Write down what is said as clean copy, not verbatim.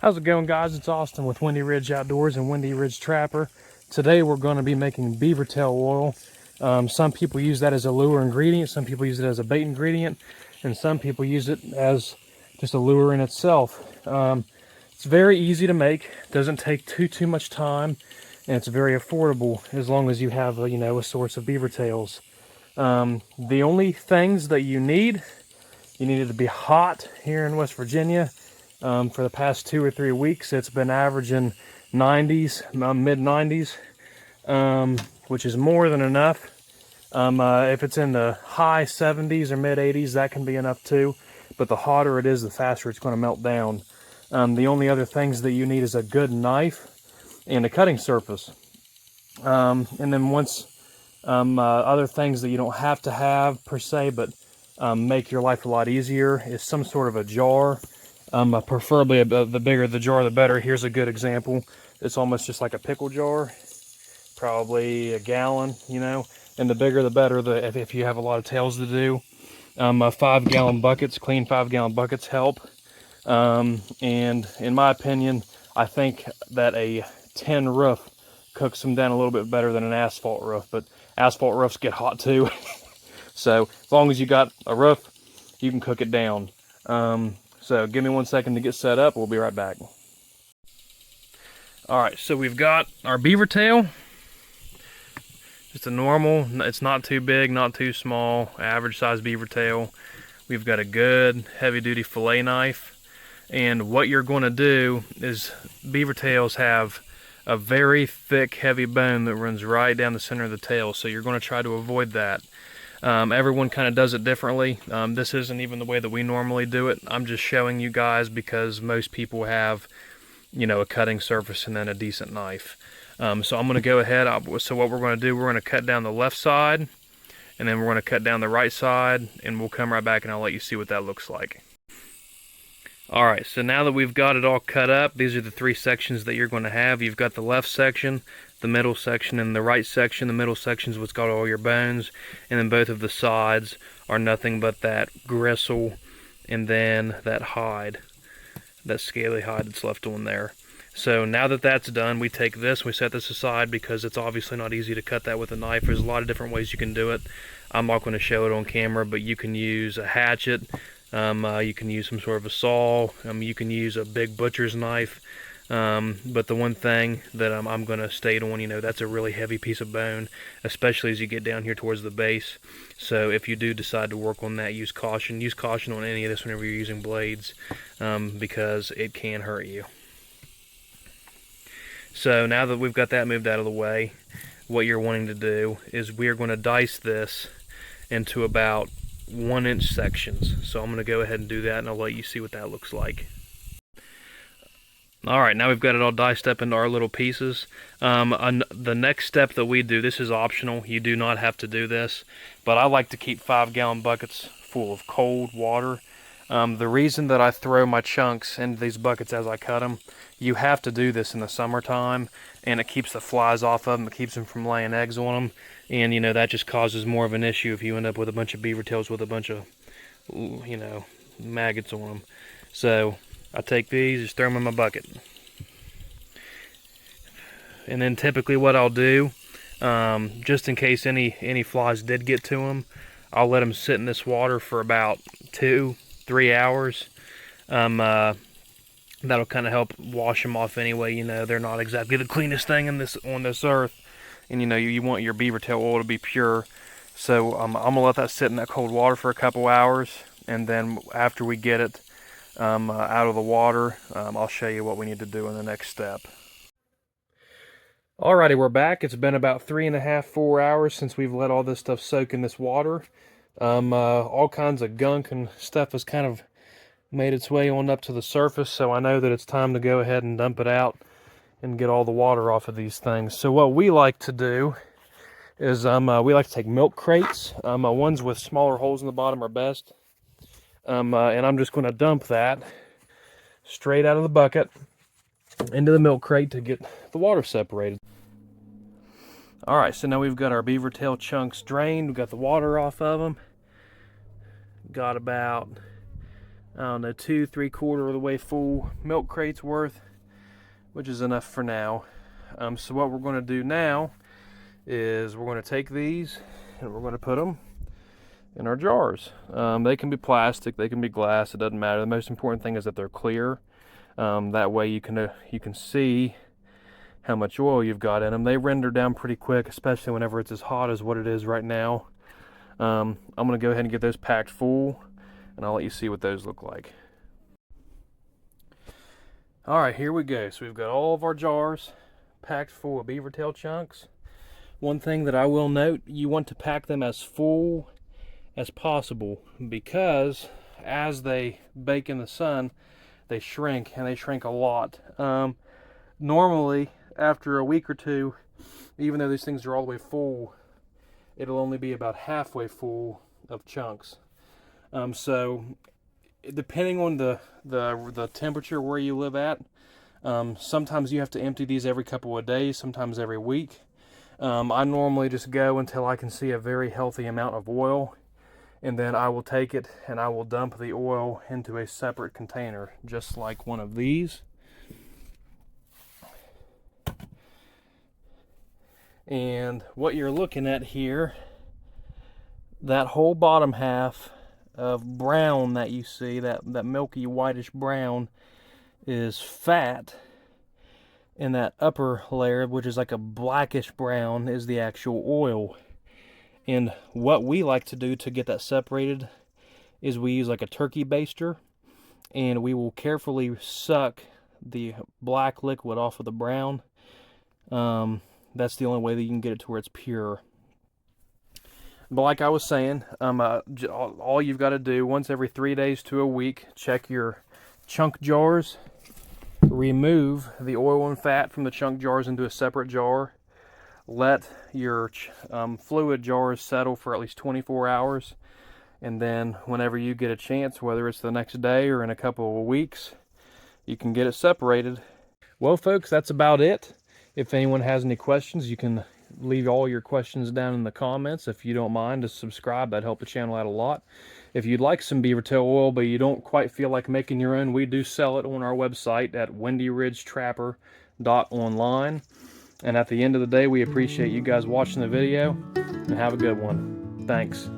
How's it going, guys? It's Austin with Windy Ridge Outdoors and Windy Ridge Trapper. Today we're going to be making beaver tail oil. Some people use that as a lure ingredient, some people use it as a bait ingredient, and some people use it as just a lure in itself. It's very easy to make, doesn't take too much time, and it's very affordable as long as you have a source of beaver tails. The only things that you need it to be hot here in West Virginia. For the past 2 or 3 weeks, it's been averaging 90s, mid 90s, which is more than enough. If it's in the high 70s or mid 80s, that can be enough too. But the hotter it is, the faster it's going to melt down. The only other things that you need is a good knife and a cutting surface. And then once other things that you don't have to have per se, but make your life a lot easier, is some sort of a jar. Preferably the bigger the jar, the better. Here's a good example. It's almost just like a pickle jar, probably a gallon, and the bigger the better. If you have a lot of tails to do, 5-gallon buckets, clean 5-gallon buckets help. And in my opinion, I think that a tin roof cooks them down a little bit better than an asphalt roof, but asphalt roofs get hot too. So as long as you got a roof, you can cook it down. So give me 1 second to get set up. We'll be right back. All right, so we've got our beaver tail. Just a normal, it's not too big, not too small, average size beaver tail. We've got a good heavy duty fillet knife. And what you're going to do is, beaver tails have a very thick, heavy bone that runs right down the center of the tail. So you're going to try to avoid that. Everyone kind of does it differently. This isn't even the way that we normally do it. I'm just showing you guys because most people have, a cutting surface and then a decent knife. So I'm going to go ahead. So what we're going to do, we're going to cut down the left side, and then we're going to cut down the right side, and we'll come right back and I'll let you see what that looks like. Alright, so now that we've got it all cut up, these are the 3 sections that you're going to have. You've got the left section, the middle section, and the right section. The middle section is what's got all your bones, and then both of the sides are nothing but that gristle and then that hide, that scaly hide that's left on there. So now that that's done, we take this, we set this aside because it's obviously not easy to cut that with a knife. There's a lot of different ways you can do it. I'm not going to show it on camera, but you can use a hatchet. You can use some sort of a saw. You can use a big butcher's knife. But the one thing that I'm going to state on, that's a really heavy piece of bone, especially as you get down here towards the base. So if you do decide to work on that, use caution. Use caution on any of this whenever you're using blades, because it can hurt you. So now that we've got that moved out of the way, what you're wanting to do is we are going to dice this into about 1-inch sections. So I'm going to go ahead and do that, and I'll let you see what that looks like. Alright, now we've got it all diced up into our little pieces. The next step that we do, this is optional, you do not have to do this, but I like to keep 5-gallon buckets full of cold water. The reason that I throw my chunks into these buckets as I cut them, you have to do this in the summertime, and it keeps the flies off of them, it keeps them from laying eggs on them, and that just causes more of an issue if you end up with a bunch of beaver tails with a bunch of, maggots on them. So I take these, just throw them in my bucket. And then typically what I'll do, just in case any flies did get to them, I'll let them sit in this water for about 2-3 hours. That'll kind of help wash them off anyway. They're not exactly the cleanest thing on this earth. And you want your beaver tail oil to be pure. So I'm going to let that sit in that cold water for a couple hours. And then after we get it out of the water, I'll show you what we need to do in the next step. Alrighty, we're back. It's been about 3.5-4 hours since we've let all this stuff soak in this water. All kinds of gunk and stuff has kind of made its way on up to the surface, so I know that it's time to go ahead and dump it out and get all the water off of these things. So what we like to do is we like to take milk crates. Ones with smaller holes in the bottom are best. And I'm just going to dump that straight out of the bucket into the milk crate to get the water separated. Alright, so now we've got our beaver tail chunks drained. We've got the water off of them. Got about I don't know, 2 3/4 of the way full milk crates worth, which is enough for now. So what we're going to do now is we're going to take these and we're going to put them in our jars. They can be plastic, they can be glass, it doesn't matter. The most important thing is that they're clear. That way you can see how much oil you've got in them. They render down pretty quick, especially whenever it's as hot as what it is right now. I'm going to go ahead and get those packed full, and I'll let you see what those look like. Alright, here we go. So we've got all of our jars packed full of beaver tail chunks. One thing that I will note, you want to pack them as full as possible, because as they bake in the sun, they shrink, and they shrink a lot. Normally, after a week or two, even though these things are all the way full, it'll only be about halfway full of chunks. So depending on the temperature where you live at, sometimes you have to empty these every couple of days, sometimes every week. I normally just go until I can see a very healthy amount of oil, and then I will take it and I will dump the oil into a separate container, just like one of these. And what you're looking at here, that whole bottom half of brown that you see, that milky whitish brown, is fat, and that upper layer, which is like a blackish brown, is the actual oil. And what we like to do to get that separated is we use like a turkey baster, and we will carefully suck the black liquid off of the brown. That's the only way that you can get it to where it's pure. But like I was saying, all you've got to do, once every 3 days to a week, check your chunk jars, remove the oil and fat from the chunk jars into a separate jar, let your fluid jars settle for at least 24 hours, and then whenever you get a chance, whether it's the next day or in a couple of weeks, you can get it separated. Well folks, that's about it. If anyone has any questions, you can leave all your questions down in the comments. If you don't mind, to subscribe, that'd help the channel out a lot. If you'd like some beaver tail oil but you don't quite feel like making your own, we do sell it on our website at windyridgetrapper.online. And at the end of the day, we appreciate you guys watching the video, and have a good one. Thanks.